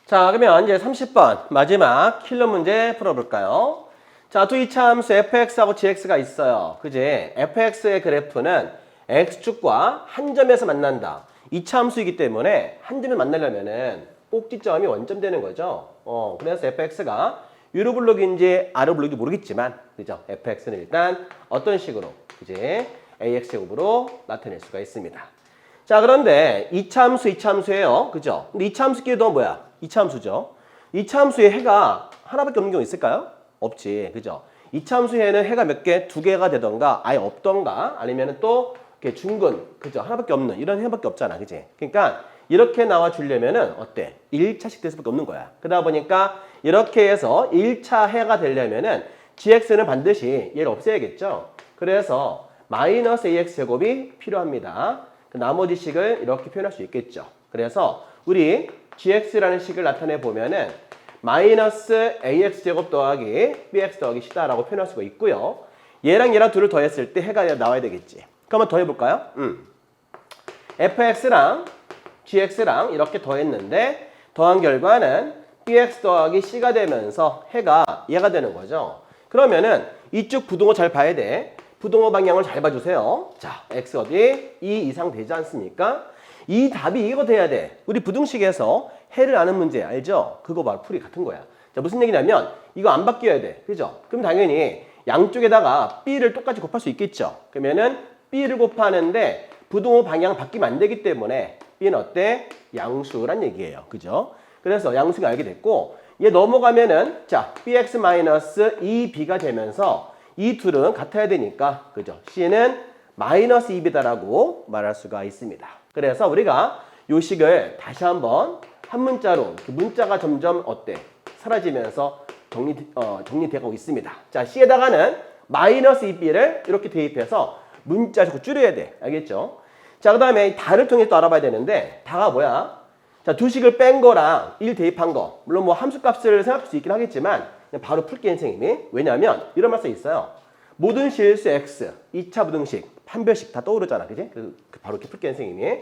자, 그러면 이제 30번 마지막 킬러 문제 풀어볼까요? 자, 두 이차함수 fx하고 gx가 있어요. 그지? fx의 그래프는 x축과 한 점에서 만난다. 이차함수이기 때문에 한 점에 만나려면은 꼭지점이 원점 되는 거죠. 그래서 fx가 위로 블록인지 아래 블록인지 모르겠지만, 그죠? fx는 일단 어떤 식으로, 그지? ax제곱으로 나타낼 수가 있습니다. 자, 그런데 이차함수예요. 그죠? 근데 이차함수끼리도 뭐야? 이차함수죠. 이차함수에 해가 하나밖에 없는 경우 있을까요? 없지. 그죠? 이차함수에는 해가 몇 개? 두 개가 되던가 아예 없던가 아니면 또 이렇게 중근, 그죠? 하나밖에 없는 이런 해밖에 없잖아. 그지? 그러니까 이렇게 나와 주려면은 어때? 1차씩 될 수밖에 없는 거야. 그러다 보니까 이렇게 해서 1차 해가 되려면은 gx는 반드시 얘를 없애야겠죠? 그래서 마이너스 ax 제곱이 필요합니다. 그 나머지 식을 이렇게 표현할 수 있겠죠. 그래서 우리 gx라는 식을 나타내 보면은 마이너스 ax 제곱 더하기 bx 더하기 c다라고 표현할 수가 있고요. 얘랑 얘랑 둘을 더했을 때 해가 나와야 되겠지. 그럼 한번 더해볼까요? fx랑 gx랑 이렇게 더했는데 더한 결과는 bx 더하기 c가 되면서 해가 얘가 되는 거죠. 그러면은 이쪽 부동호 잘 봐야 돼. 부동호 방향을 잘 봐주세요. 자, x값이 2 이상 되지 않습니까? 이 답이 이거 돼야 돼. 우리 부등식에서 해를 아는 문제 알죠? 그거 바로 풀이 같은 거야. 자, 무슨 얘기냐면 이거 안 바뀌어야 돼. 그죠? 그럼 당연히 양쪽에다가 b를 똑같이 곱할 수 있겠죠? 그러면은 b를 곱하는데 부등호 방향 바뀌면 안 되기 때문에 b는 어때? 양수란 얘기예요. 그죠? 그래서 양수가 알게 됐고 얘 넘어가면은 자, bx-2b가 되면서 이 둘은 같아야 되니까 그죠? c는 마이너스 2b다라고 말할 수가 있습니다. 그래서 우리가 요 식을 다시 한번 한 문자로 문자가 점점 어때? 사라지면서 정리되고 있습니다. 자, c에다가는 마이너스 2b를 이렇게 대입해서 문자 자꾸 줄여야 돼. 알겠죠? 자, 그 다음에 다를 통해서 또 알아봐야 되는데 다가 뭐야? 자, 두 식을 뺀 거랑 1 대입한 거. 물론 뭐 함수값을 생각할 수 있긴 하겠지만 그냥 바로 풀게 선생님이. 왜냐하면 이런 말 써 있어요. 모든 실수 x, 2차 부등식, 판별식 다 떠오르잖아. 그지? 바로 이렇게 풀게 선생님이.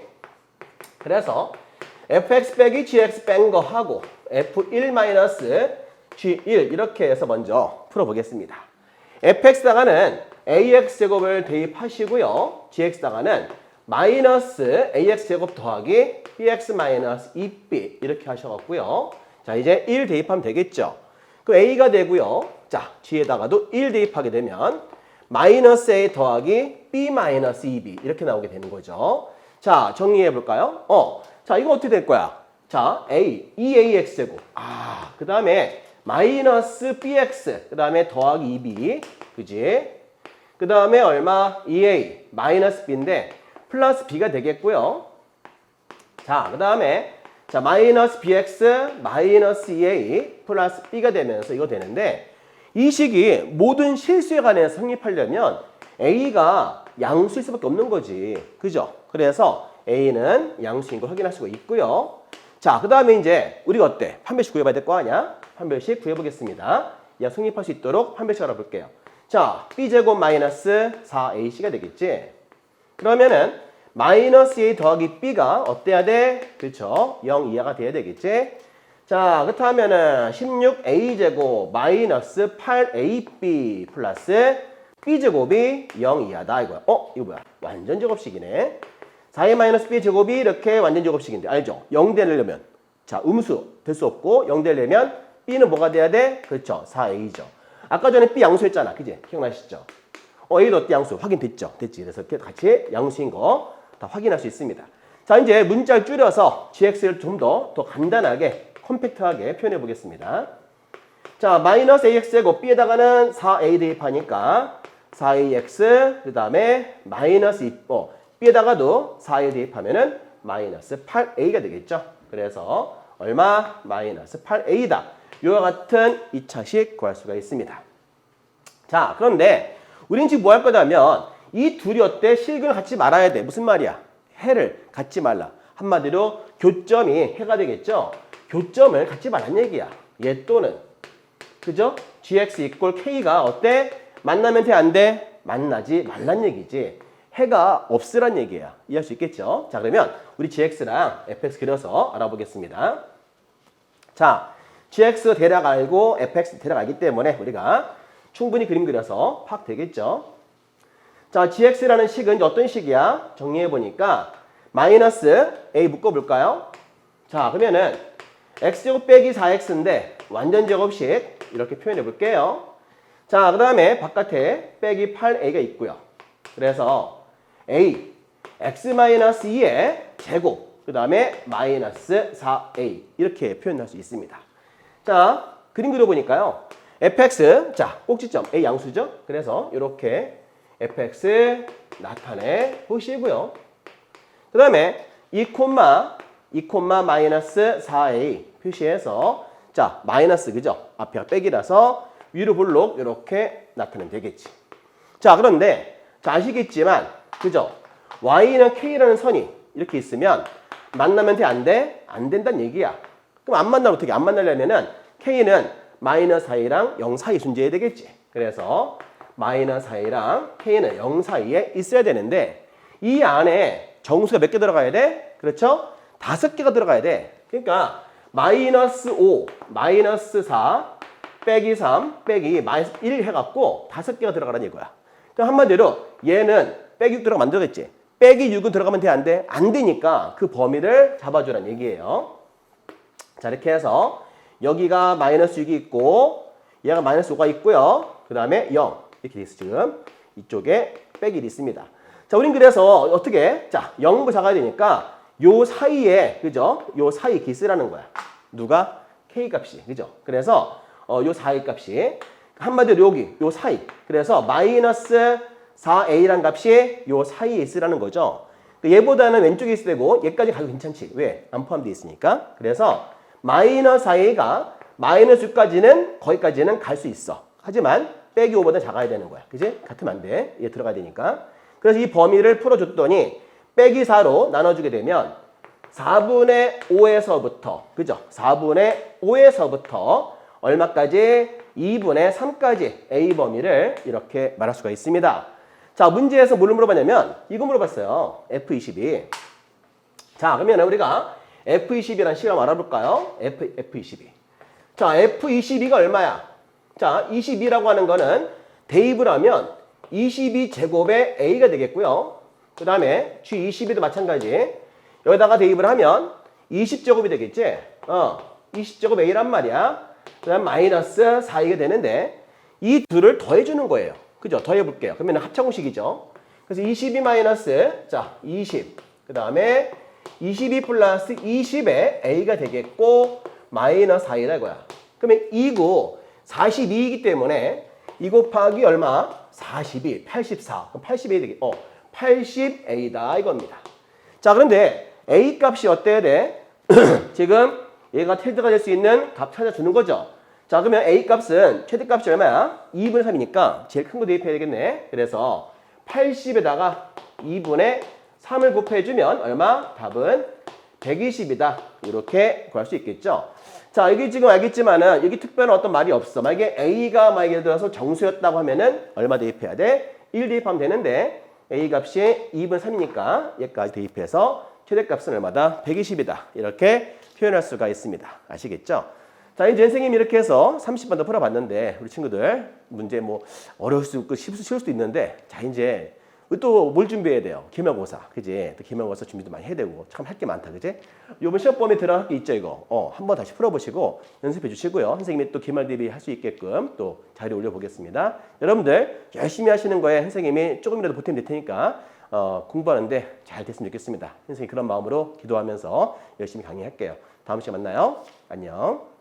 그래서 fx 빼기 gx 뺀 거 하고 f1 g1 이렇게 해서 먼저 풀어보겠습니다. fx다가는 ax제곱을 대입하시고요. gx다가는 마이너스 ax제곱 더하기 bx-2b 이렇게 하셔갖고요. 자, 이제 1 대입하면 되겠죠. 그럼 a가 되고요. 자, g에다가도 1 대입하게 되면 마이너스 a 더하기 b-2b 이렇게 나오게 되는 거죠. 자, 정리해 볼까요? 자, 이거 어떻게 될 거야? 자, a, 2ax제곱. 그 다음에 마이너스 bx, 그 다음에 더하기 2b. 그지? 그 다음에 얼마? 2a, 마이너스 b인데 플러스 b가 되겠고요. 자, 그 다음에 자, 마이너스 bx, 마이너스 2a, 플러스 b가 되면서 이거 되는데 이 식이 모든 실수에 관해서 성립하려면 a가 양수일 수밖에 없는 거지. 그죠? 그래서 a는 양수인 걸 확인할 수가 있고요. 자, 그 다음에 이제 우리가 어때? 판별식 구해봐야 될 거 아니야? 판별식 구해보겠습니다. 야, 성립할 수 있도록 판별식 알아볼게요. 자, b제곱 마이너스 4ac가 되겠지? 그러면은 마이너스 a 더하기 b가 어때야 돼? 그렇죠? 0 이하가 돼야 되겠지? 자, 그렇다면은 16a제곱 마이너스 8ab 플러스 b제곱이 0 이하다 이거야. 이거 뭐야? 완전 제곱식이네. 4a 마이너스 b제곱이 이렇게 완전 제곱식인데 알죠? 0 되려면 자, 음수 될 수 없고 0 되려면 b는 뭐가 돼야 돼? 그렇죠? 4a죠. 아까 전에 b 양수했잖아. 그지? 기억나시죠? a도 어때? 양수 확인됐죠? 됐지? 그래서 이렇게 같이 양수인 거 다 확인할 수 있습니다. 자, 이제 문자를 줄여서 gx를 좀 더 간단하게 컴팩트하게 표현해 보겠습니다. 자, 마이너스 ax제곱 b에다가는 4a 대입하니까 4ax 그 다음에 마이너스 2 b에다가도 4a 대입하면은 마이너스 8a가 되겠죠. 그래서 얼마? 마이너스 8a다. 이와 같은 2차식 구할 수가 있습니다. 자, 그런데 우린 지금 뭐 할 거냐면 이 둘이 어때? 실근을 갖지 말아야 돼. 무슨 말이야? 해를 갖지 말라. 한마디로 교점이 해가 되겠죠? 교점을 갖지 말란 얘기야. 얘 또는 그죠? gx 이꼴 k가 어때? 만나면 돼? 안 돼? 만나지 말란 얘기지. 해가 없으란 얘기야. 이해할 수 있겠죠? 자, 그러면 우리 gx랑 fx 그려서 알아보겠습니다. 자, gx 대략 알고 fx 대략 알기 때문에 우리가 충분히 그림 그려서 파악되겠죠. 자, gx라는 식은 어떤 식이야? 정리해보니까 마이너스 a 묶어볼까요? 자, 그러면은 x제곱 빼기 4x인데 완전 제곱식 이렇게 표현해볼게요. 자, 그 다음에 바깥에 빼기 8a가 있고요. 그래서 a, x-2의 제곱, 그 다음에 마이너스 4a 이렇게 표현할 수 있습니다. 자, 그림 그려보니까요. fx, 자, 꼭지점 a 양수죠? 그래서 이렇게 fx 나타내 보시고요. 그 다음에 2, 마이너스 4a 표시해서 자, 마이너스 그죠? 앞에가 빼기라서 위로 볼록 이렇게 나타내면 되겠지. 자, 그런데 자, 아시겠지만 그죠? y는 k라는 선이 이렇게 있으면 만나면 돼? 안 돼? 안 된다는 얘기야. 그럼 안 만나면 어떻게? 안 만나려면은 k는 마이너스 4이랑 0 사이 존재해야 되겠지. 그래서 마이너스 4이랑 k는 0 사이에 있어야 되는데 이 안에 정수가 몇 개 들어가야 돼? 그렇죠? 5개가 들어가야 돼. 그러니까 마이너스 5, 마이너스 4, 빼기 3, 빼기 마이너스 1 해갖고 5개가 들어가라는 이거야. 그럼 한마디로 얘는 빼기 6 들어가면 안 되겠지. 빼기 6은 들어가면 돼? 안 돼? 안 되니까 그 범위를 잡아주라는 얘기예요. 자, 이렇게 해서 여기가 마이너스 6이 있고 얘가 마이너스 5가 있고요. 그 다음에 0 이렇게 돼 있어. 지금 이쪽에 빼기 1이 있습니다. 자, 우린 그래서 어떻게? 자, 0부 작아야 되니까 요 사이에, 그죠? 요 사이 기스라는 거야. 누가? k 값이, 그죠? 그래서 요 사이 값이 한마디로 여기 요 사이. 그래서 마이너스 4a란 값이 요 사이에 있으라는 거죠. 얘보다는 왼쪽에 있어야 되고 얘까지 가도 괜찮지. 왜? 안 포함되어 있으니까. 그래서 마이너스 4a가 마이너스 6까지는 거기까지는 갈 수 있어. 하지만 빼기 5보다 작아야 되는 거야. 그지? 같으면 안 돼. 얘 들어가야 되니까. 그래서 이 범위를 풀어줬더니 빼기 4로 나눠주게 되면 4분의 5에서부터 그죠? 4분의 5에서부터 얼마까지? 2분의 3까지 A 범위를 이렇게 말할 수가 있습니다. 자, 문제에서 뭘 물어봤냐면 이거 물어봤어요. F22. 자, 그러면 우리가 F22라는 식을 알아볼까요? F22. 자, F22가 얼마야? 자, 22라고 하는 거는 대입을 하면 22제곱의 A가 되겠고요. 그 다음에 G22도 마찬가지. 여기다가 대입을 하면 20제곱이 되겠지? 20제곱 A란 말이야. 그 다음 마이너스 4이게 되는데 이 둘을 더해주는 거예요. 그죠? 더해볼게요. 그러면 합차공식이죠. 그래서 22 마이너스, 자, 20. 그 다음에 22 플러스 20의 A가 되겠고 마이너스 4이다 이거야. 그러면 2구 42이기 때문에 2 곱하기 얼마? 42, 84. 그럼 80A 되겠, 80A다 이겁니다. 자, 그런데 A 값이 어때야 돼? 지금 얘가 최대가 될 수 있는 값 찾아주는 거죠. 자, 그러면 A 값은 최대값이 얼마야? 2분의 3이니까 제일 큰 거 대입해야 되겠네. 그래서 80에다가 2분의 3을 곱해주면 얼마? 답은 120이다. 이렇게 구할 수 있겠죠. 자, 여기 지금 알겠지만은 여기 특별한 어떤 말이 없어. 만약에 A가 예를 들어서 정수였다고 하면은 얼마 대입해야 돼? 1 대입하면 되는데 A 값이 2분의 3이니까 얘까지 대입해서 최대값은 얼마다? 120이다. 이렇게 표현할 수가 있습니다. 아시겠죠? 자, 이제 선생님이 이렇게 해서 30번 더 풀어봤는데 우리 친구들 문제 뭐 어려울 수 있고 쉬울 수도 있는데 자, 이제 또 뭘 준비해야 돼요? 기말고사, 그지? 또 기말고사 준비도 많이 해야 되고 참 할 게 많다, 그지? 요번 시험 범위 들어갈 게 있죠, 이거. 한번 다시 풀어보시고 연습해 주시고요. 선생님이 또 기말 대비 할 수 있게끔 또 자료 올려보겠습니다. 여러분들 열심히 하시는 거에 선생님이 조금이라도 보탬 될 테니까 공부하는데 잘 됐으면 좋겠습니다. 선생님 그런 마음으로 기도하면서 열심히 강의할게요. 다음 시간에 만나요. 안녕.